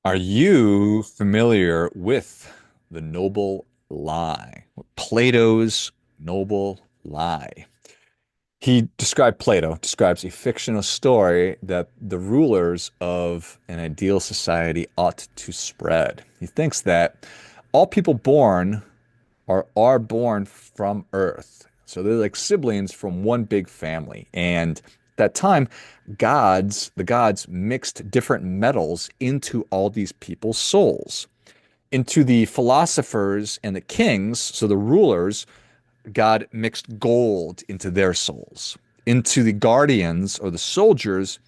Are you familiar with the noble lie? Plato's noble lie. Plato describes a fictional story that the rulers of an ideal society ought to spread. He thinks that all people born are born from Earth. So they're like siblings from one big family. And at that time, the gods mixed different metals into all these people's souls. Into the philosophers and the kings, so the rulers, God mixed gold into their souls. Into the guardians or the soldiers,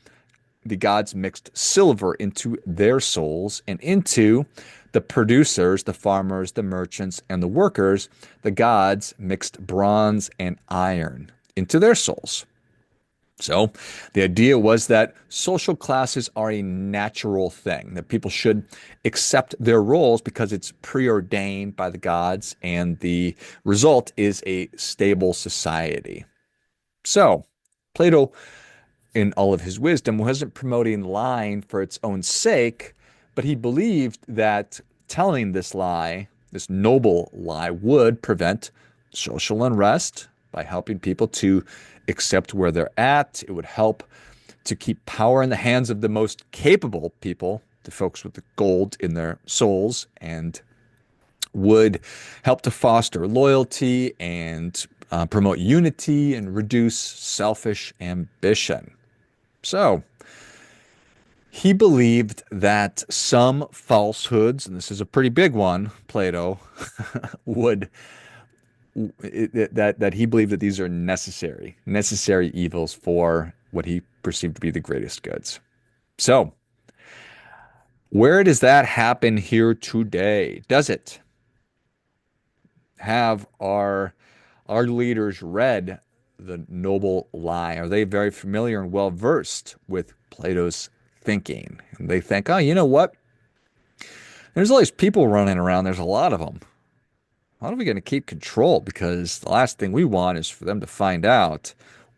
the gods mixed silver into their souls, and into the producers, the farmers, the merchants, and the workers, the gods mixed bronze and iron into their souls. So the idea was that social classes are a natural thing, that people should accept their roles because it's preordained by the gods, and the result is a stable society. So Plato, in all of his wisdom, wasn't promoting lying for its own sake, but he believed that telling this lie, this noble lie, would prevent social unrest by helping people to accept where they're at. It would help to keep power in the hands of the most capable people, the folks with the gold in their souls, and would help to foster loyalty and promote unity and reduce selfish ambition. So he believed that some falsehoods, and this is a pretty big one, Plato, would that he believed that these are necessary evils for what he perceived to be the greatest goods. So, where does that happen here today? Does it have our leaders read the noble lie? Are they very familiar and well versed with Plato's thinking? And they think, oh, you know what? There's all these people running around. There's a lot of them. How are we going to keep control? Because the last thing we want is for them to find out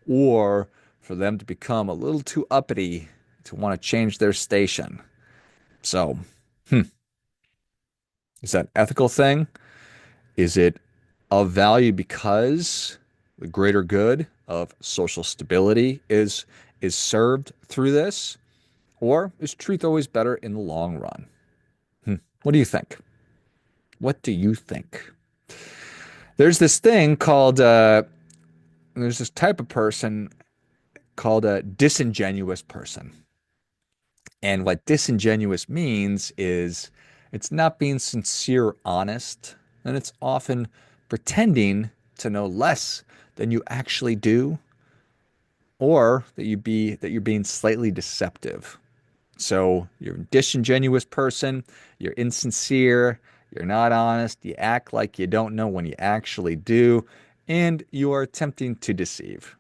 or for them to become a little too uppity to want to change their station. So, hmm, is that an ethical thing? Is it of value because the greater good of social stability is served through this? Or is truth always better in the long run? What do you think? What do you think? There's this thing called there's this type of person called a disingenuous person. And what disingenuous means is it's not being sincere or honest, and it's often pretending to know less than you actually do, or that you're being slightly deceptive. So you're a disingenuous person, you're insincere, you're not honest, you act like you don't know when you actually do, and you are attempting to deceive.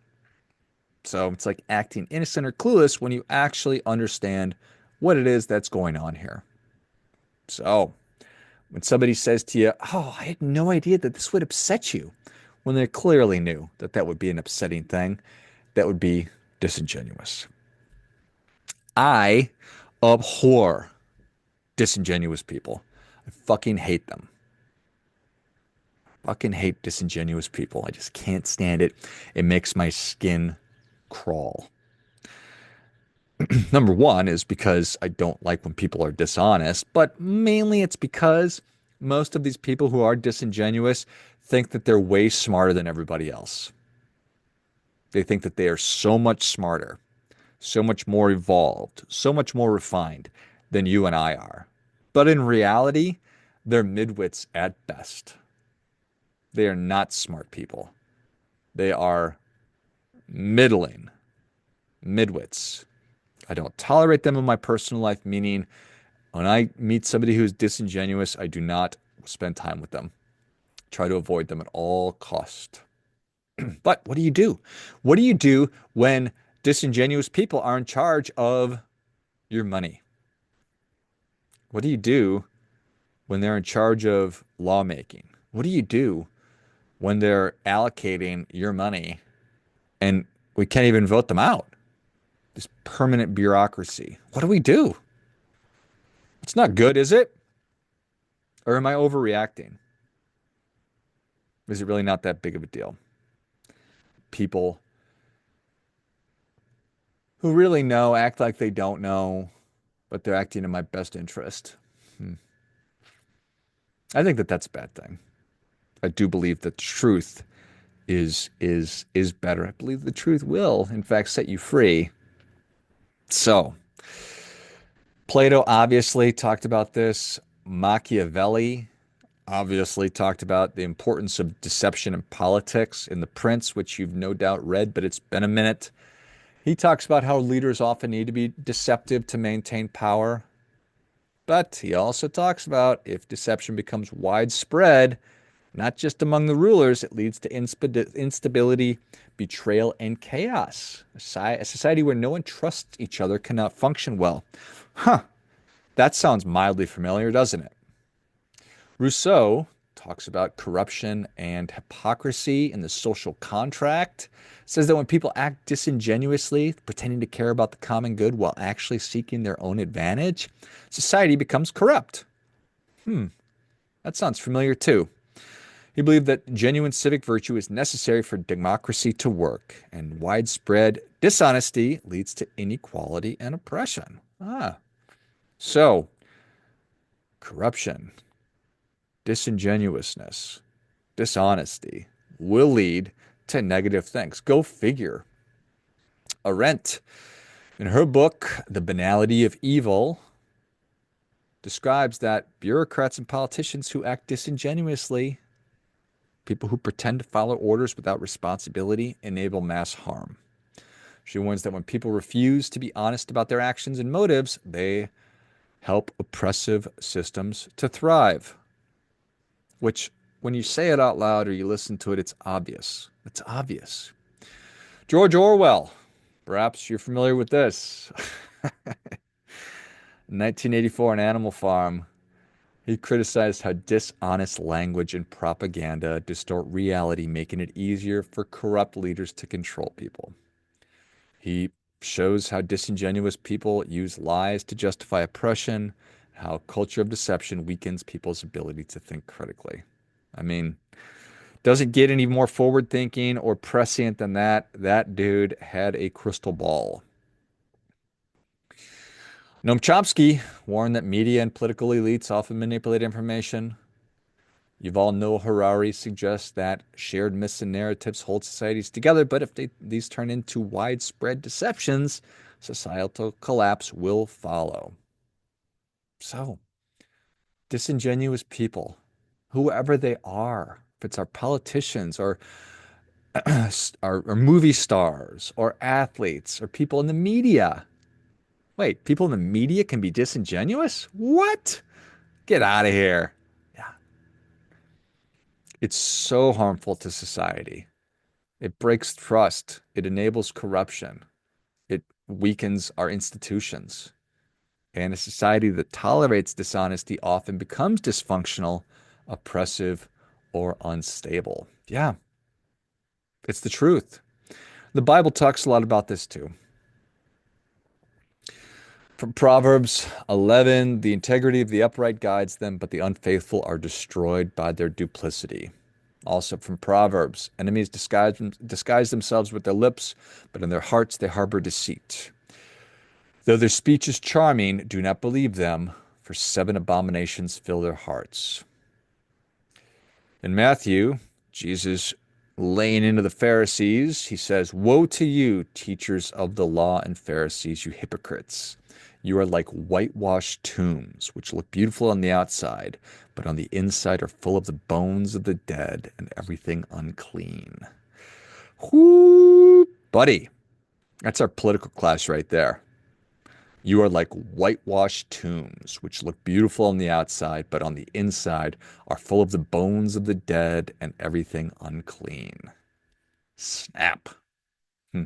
So it's like acting innocent or clueless when you actually understand what it is that's going on here. So when somebody says to you, "Oh, I had no idea that this would upset you," when they clearly knew that that would be an upsetting thing, that would be disingenuous. I abhor disingenuous people. I fucking hate them. Fucking hate disingenuous people. I just can't stand it. It makes my skin crawl. Number one is because I don't like when people are dishonest, but mainly it's because most of these people who are disingenuous think that they're way smarter than everybody else. They think that they are so much smarter, so much more evolved, so much more refined than you and I are. But in reality, they're midwits at best. They are not smart people. They are middling, midwits. I don't tolerate them in my personal life, meaning when I meet somebody who's disingenuous, I do not spend time with them. Try to avoid them at all cost. But what do you do? What do you do when disingenuous people are in charge of your money? What do you do when they're in charge of lawmaking? What do you do when they're allocating your money and we can't even vote them out? This permanent bureaucracy. What do we do? It's not good, is it? Or am I overreacting? Is it really not that big of a deal? People who really know act like they don't know, but they're acting in my best interest. Hmm. I think that that's a bad thing. I do believe that truth is better. I believe the truth will, in fact, set you free. So, Plato obviously talked about this. Machiavelli obviously talked about the importance of deception in politics in The Prince, which you've no doubt read, but it's been a minute. He talks about how leaders often need to be deceptive to maintain power. But he also talks about if deception becomes widespread, not just among the rulers, it leads to instability, betrayal, and chaos. A society where no one trusts each other cannot function well. Huh, that sounds mildly familiar, doesn't it? Rousseau talks about corruption and hypocrisy in the social contract. Says that when people act disingenuously, pretending to care about the common good while actually seeking their own advantage, society becomes corrupt. Hmm, that sounds familiar too. He believed that genuine civic virtue is necessary for democracy to work, and widespread dishonesty leads to inequality and oppression. So corruption, disingenuousness, dishonesty will lead to negative things. Go figure. Arendt, in her book, The Banality of Evil, describes that bureaucrats and politicians who act disingenuously, people who pretend to follow orders without responsibility, enable mass harm. She warns that when people refuse to be honest about their actions and motives, they help oppressive systems to thrive. Which, when you say it out loud or you listen to it, it's obvious. It's obvious. George Orwell, perhaps you're familiar with this. 1984, An Animal Farm. He criticized how dishonest language and propaganda distort reality, making it easier for corrupt leaders to control people. He shows how disingenuous people use lies to justify oppression, how culture of deception weakens people's ability to think critically. I mean, doesn't get any more forward thinking or prescient than that. That dude had a crystal ball. Noam Chomsky warned that media and political elites often manipulate information. Yuval Noah Harari suggests that shared myths and narratives hold societies together, but if these turn into widespread deceptions, societal collapse will follow. So, disingenuous people, whoever they are, if it's our politicians or or movie stars or athletes or people in the media. Wait, people in the media can be disingenuous? What? Get out of here. Yeah. It's so harmful to society. It breaks trust. It enables corruption. It weakens our institutions. And a society that tolerates dishonesty often becomes dysfunctional, oppressive, or unstable. Yeah, it's the truth. The Bible talks a lot about this too. From Proverbs 11, the integrity of the upright guides them, but the unfaithful are destroyed by their duplicity. Also from Proverbs, enemies disguise themselves with their lips, but in their hearts they harbor deceit. Though their speech is charming, do not believe them, for 7 abominations fill their hearts. In Matthew, Jesus laying into the Pharisees, he says, "Woe to you, teachers of the law and Pharisees, you hypocrites! You are like whitewashed tombs, which look beautiful on the outside, but on the inside are full of the bones of the dead and everything unclean." Whoo, buddy. That's our political class right there. You are like whitewashed tombs, which look beautiful on the outside, but on the inside are full of the bones of the dead and everything unclean. Snap. Hmm.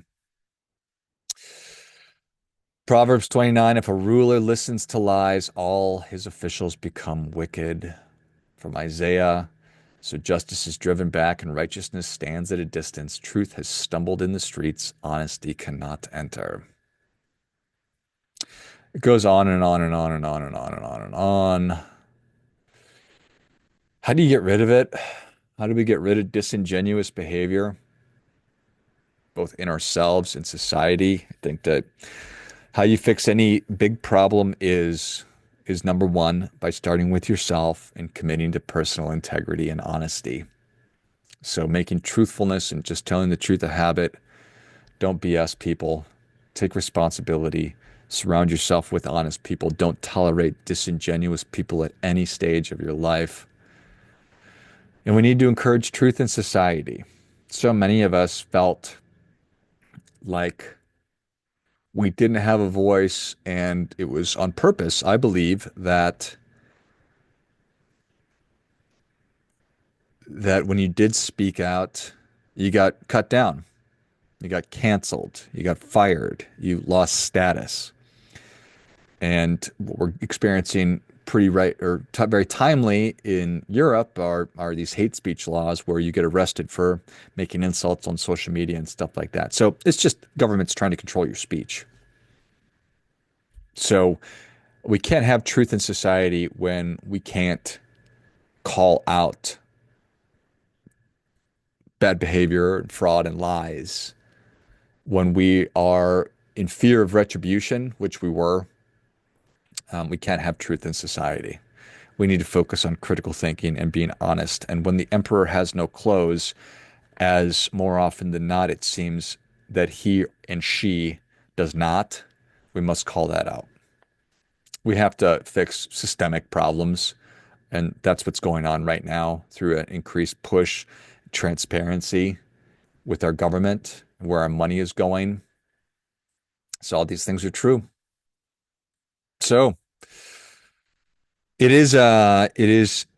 Proverbs 29, if a ruler listens to lies, all his officials become wicked. From Isaiah, so justice is driven back and righteousness stands at a distance. Truth has stumbled in the streets. Honesty cannot enter. It goes on and on and on and on and on and on and on how do you get rid of it? How do we get rid of disingenuous behavior, both in ourselves and society? I think that how you fix any big problem is number one, by starting with yourself and committing to personal integrity and honesty. So making truthfulness and just telling the truth a habit. Don't BS people. Take responsibility. Surround yourself with honest people. Don't tolerate disingenuous people at any stage of your life. And we need to encourage truth in society. So many of us felt like we didn't have a voice, and it was on purpose, I believe, that when you did speak out, you got cut down, you got canceled, you got fired, you lost status. And what we're experiencing pretty right or very timely in Europe are these hate speech laws where you get arrested for making insults on social media and stuff like that. So it's just government's trying to control your speech. So we can't have truth in society when we can't call out bad behavior and fraud and lies. When we are in fear of retribution, which we were, we can't have truth in society. We need to focus on critical thinking and being honest. And when the emperor has no clothes, as more often than not, it seems that he and she does not, we must call that out. We have to fix systemic problems. And that's what's going on right now through an increased push, transparency with our government, where our money is going. So all these things are true. So it is an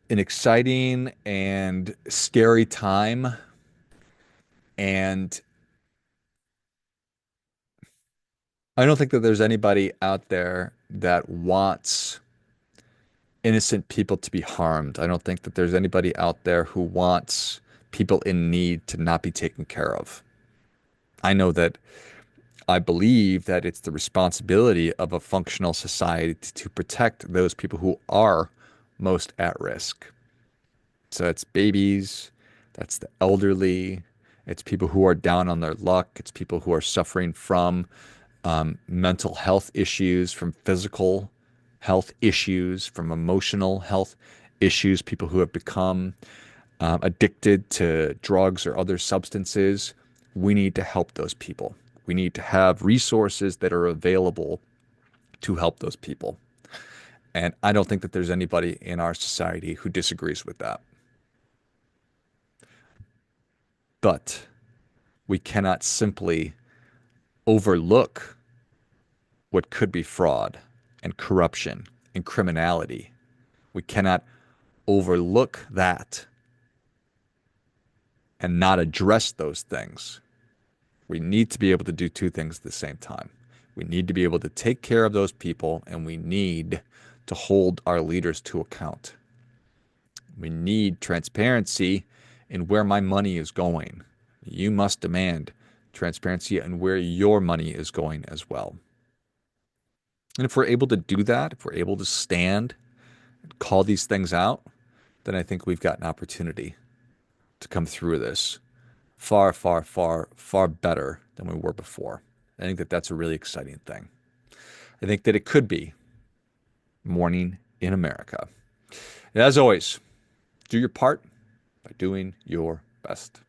exciting and scary time. And I don't think that there's anybody out there that wants innocent people to be harmed. I don't think that there's anybody out there who wants people in need to not be taken care of. I know that I believe that it's the responsibility of a functional society to protect those people who are most at risk. So it's babies, that's the elderly, it's people who are down on their luck, it's people who are suffering from mental health issues, from physical health issues, from emotional health issues, people who have become addicted to drugs or other substances. We need to help those people. We need to have resources that are available to help those people. And I don't think that there's anybody in our society who disagrees with that. But we cannot simply overlook what could be fraud and corruption and criminality. We cannot overlook that and not address those things. We need to be able to do two things at the same time. We need to be able to take care of those people, and we need to hold our leaders to account. We need transparency in where my money is going. You must demand transparency in where your money is going as well. And if we're able to do that, if we're able to stand and call these things out, then I think we've got an opportunity to come through this far, far, far, far better than we were before. I think that that's a really exciting thing. I think that it could be morning in America. And as always, do your part by doing your best.